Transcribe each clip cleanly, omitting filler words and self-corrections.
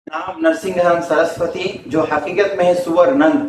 नाम नरसिंहन सरस्वती जो हकीकत में है सुवर नंद।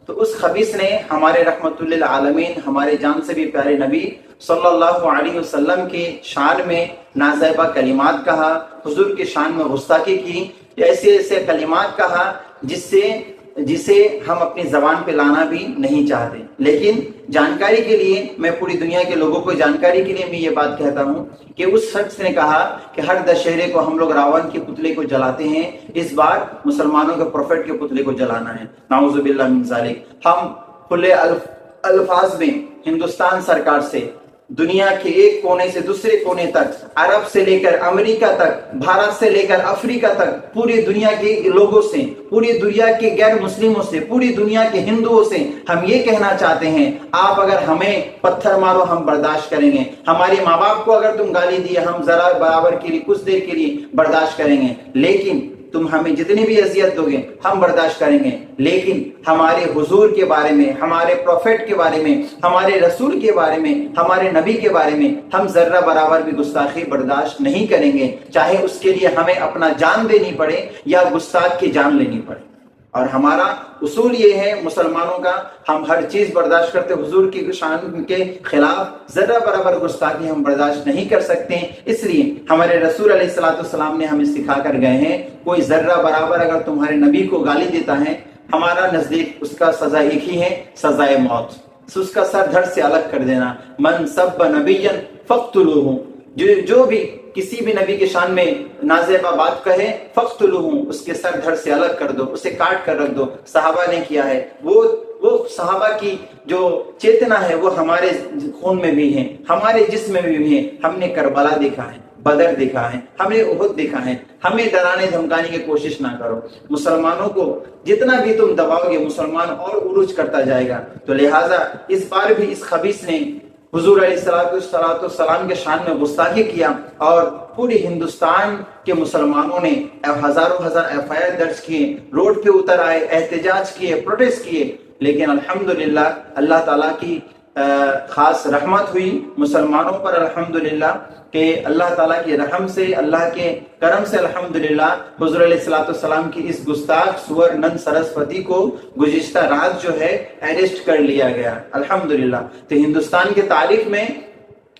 तो उस खबीस ने हमारे रहमतुल्लिल आलमीन, हमारे जान से भी प्यारे नबी सल्लल्लाहु अलैहि वसल्लम के शान में नाज़ेबा कलिमात कहा, हुजूर के शान में गुस्ताखी की, ऐसे ऐसे कलिमात कहा जिसे हम अपनी जबान पे लाना भी नहीं चाहते। लेकिन जानकारी के लिए, मैं पूरी दुनिया के लोगों को जानकारी के लिए मैं ये बात कहता हूँ कि उस शख्स ने कहा कि हर दशहरे को हम लोग रावण के पुतले को जलाते हैं, इस बार मुसलमानों के प्रोफेट के पुतले को जलाना है। नाउजुबिल्लाह मिन ज़ालिक। हम खुले अल्फाज में हिंदुस्तान सरकार से दुनिया के एक कोने से दूसरे कोने तक, अरब से लेकर अमेरिका तक, भारत से लेकर अफ्रीका तक, पूरी दुनिया के लोगों से, पूरी दुनिया के गैर मुस्लिमों से, पूरी दुनिया के हिंदुओं से हम ये कहना चाहते हैं, आप अगर हमें पत्थर मारो हम बर्दाश्त करेंगे, हमारे माँ बाप को अगर तुम गाली दिए हम जरा बराबर के लिए कुछ देर के लिए बर्दाश्त करेंगे, लेकिन तुम हमें जितनी भी अजियत दोगे हम बर्दाश्त करेंगे, लेकिन हमारे हुजूर के बारे में, हमारे प्रोफेट के बारे में, हमारे रसूल के बारे में, हमारे नबी के बारे में हम जर्रा बराबर भी गुस्ताखी बर्दाश्त नहीं करेंगे, चाहे उसके लिए हमें अपना जान देनी पड़े या गुस्ताख की जान लेनी पड़े। और हमारा उसूल ये है मुसलमानों का, हम हर चीज बर्दाश्त करते, हुजूर की शान के खिलाफ जर्रा बराबर गुस्ताखी हम बर्दाश्त नहीं कर सकते। इसलिए हमारे रसूल अलैहिस्सलाम ने हमें सिखा कर गए हैं, कोई जर्रा बराबर अगर तुम्हारे नबी को गाली देता है, हमारा नजदीक उसका सजा एक ही है, सजाए मौत, उसका सर धड़ से अलग कर देना। मन सब्ब नबिय्यन फक्तुलूहु, जो भी किसी भी नबी के शान में नाज़ेबा बात कहे, फक्तुलूहु, उसके सर धड़ से अलग कर दो, उसे काट कर रख दो। सहाबा ने किया है, वो सहाबा की जो चेतना है वो हमारे खून में भी है, हमारे जिस्म में भी है। हमने करबला देखा है, बदर देखा है, हमने उहुद देखा है। हमें डराने धमकाने की कोशिश ना करो। मुसलमानों को जितना भी तुम दबाओगे मुसलमान और उरूज करता जाएगा। तो लिहाजा इस बार भी इस खबीस ने हुजूर अलैहिस्सलाम के शान में गुस्ताखी किया और पूरे हिंदुस्तान के मुसलमानों ने हजारों हजार एफआईआर दर्ज किए, रोड पे उतर आए, एहतजाज किए, प्रोटेस्ट किए। लेकिन अल्हम्दुलिल्लाह अल्लाह ताला की खास रहमत हुई मुसलमानों पर, अल्हम्दुलिल्लाह कि अल्लाह ताला की रहम से, अल्लाह के करम से अल्हम्दुलिल्लाह हुज़ूर अलैहिस्सलाम की इस गुस्ताख सुवर नंद सरस्वती को गुज़िश्ता रात जो है अरेस्ट कर लिया गया, अल्हम्दुलिल्लाह। तो हिंदुस्तान की तारीख में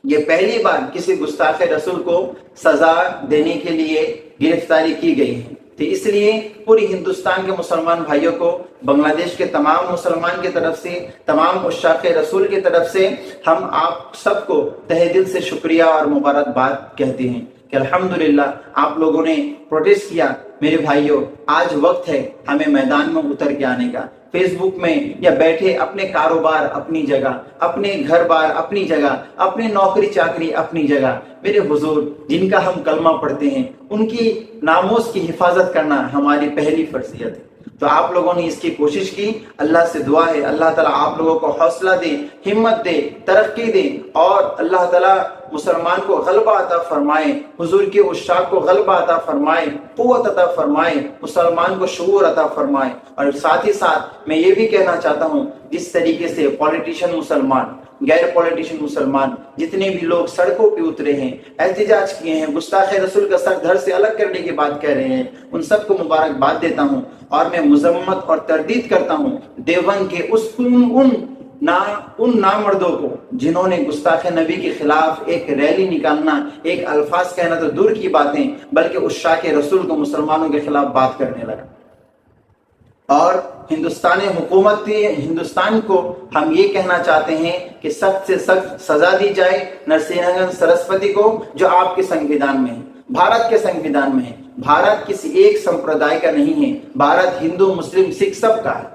ये पहली बार किसी गुस्ताख रसूल को सजा देने के लिए गिरफ्तारी की गई है। तो इसलिए पूरी हिंदुस्तान के मुसलमान भाइयों को, बांग्लादेश के तमाम मुसलमान की तरफ से, तमाम उश्शाक़ रसूल की तरफ से हम आप सबको तहे दिल से शुक्रिया और मुबारकबाद कहते हैं कि अल्हम्दुलिल्लाह आप लोगों ने प्रोटेस्ट किया। मेरे भाइयों, आज वक्त है हमें मैदान में उतर के आने का। फेसबुक में या बैठे अपने कारोबार अपनी जगह, अपने घर बार अपनी जगह, अपनी नौकरी चाकरी अपनी जगह, मेरे हुजूर जिनका हम कलमा पढ़ते हैं उनकी नामोस की हिफाजत करना हमारी पहली फर्जियत है। तो आप लोगों ने इसकी कोशिश की, अल्लाह से दुआ है अल्लाह ताला आप लोगों को हौसला दे, हिम्मत दे, तरक्की दे और अल्लाह ताला मुसलमान को गलबा अता फरमाए, हुजूर के उश्शाक़ को गलबा अता फरमाए, कुव्वत अता फरमाए, मुसलमान को शऊर अता फरमाए। और साथ ही साथ मैं ये भी कहना चाहता हूँ, जिस तरीके से पॉलिटिशियन मुसलमान, गैर पॉलिटिशियन मुसलमान जितने भी लोग सड़कों पे उतरे हैं, एहतिजाज किए हैं, गुस्ताख रसूल का सर धड़ से अलग करने की बात कह रहे हैं, उन सबको मुबारकबाद देता हूँ। और मैं मुजम्मत और तरदीद करता हूँ देवबंद के उन नामर्दों को जिन्होंने गुस्ताख नबी के खिलाफ एक रैली निकालना, एक अल्फाज कहना तो दूर की बातें, बल्कि उश्शाक़ रसूल को मुसलमानों के खिलाफ बात करने लगा। और हिंदुस्तानी हुकूमत, हिंदुस्तान को हम ये कहना चाहते हैं कि सख्त से सख्त सजा दी जाए नरसिंहन सरस्वती को, जो आपके संविधान में है, भारत के संविधान में है। भारत किसी एक संप्रदाय का नहीं है, भारत हिंदू मुस्लिम सिख सब का है।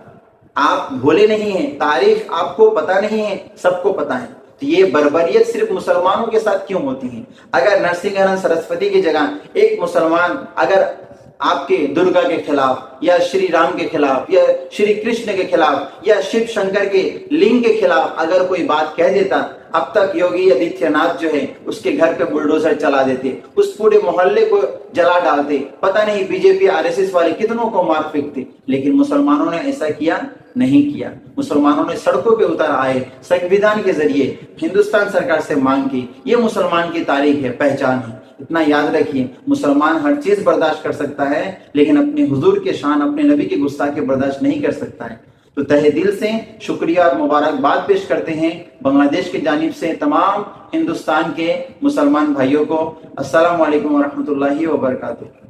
आप भोले नहीं हैं, तारीख आपको पता नहीं है, सबको पता है। तो ये बर्बरियत सिर्फ मुसलमानों के साथ क्यों होती है? अगर नरसिंहन सरस्वती की जगह एक मुसलमान अगर आपके दुर्गा के खिलाफ या श्री राम के खिलाफ या श्री कृष्ण के खिलाफ या शिव शंकर के लिंग के खिलाफ अगर कोई बात कह देता, اب تک योगी आदित्यनाथ जो है उसके घर पे बुलडोजर चला देते, उस पूरे मोहल्ले को जला डालते, पता नहीं बीजेपी आरएसएस वाले कितनों को मार फेंकते, लेकिन मुसलमानों ने ऐसा किया नहीं किया। मुसलमानों ने सड़कों पे उतर आए, संविधान के जरिए हिंदुस्तान सरकार से मांग की। ये मुसलमान की तारीख है, पहचान है। इतना याद रखिए, मुसलमान हर चीज बर्दाश्त कर सकता है, लेकिन अपने हुजूर के शान, अपने नबी की गुस्ताखी बर्दाश्त नहीं कर सकता है। तो तहे दिल से शुक्रिया और मुबारकबाद पेश करते हैं बांग्लादेश की जानिब से तमाम हिंदुस्तान के मुसलमान भाइयों को। अस्सलाम वालेकुम व रहमतुल्लाहि व बरकातुहू।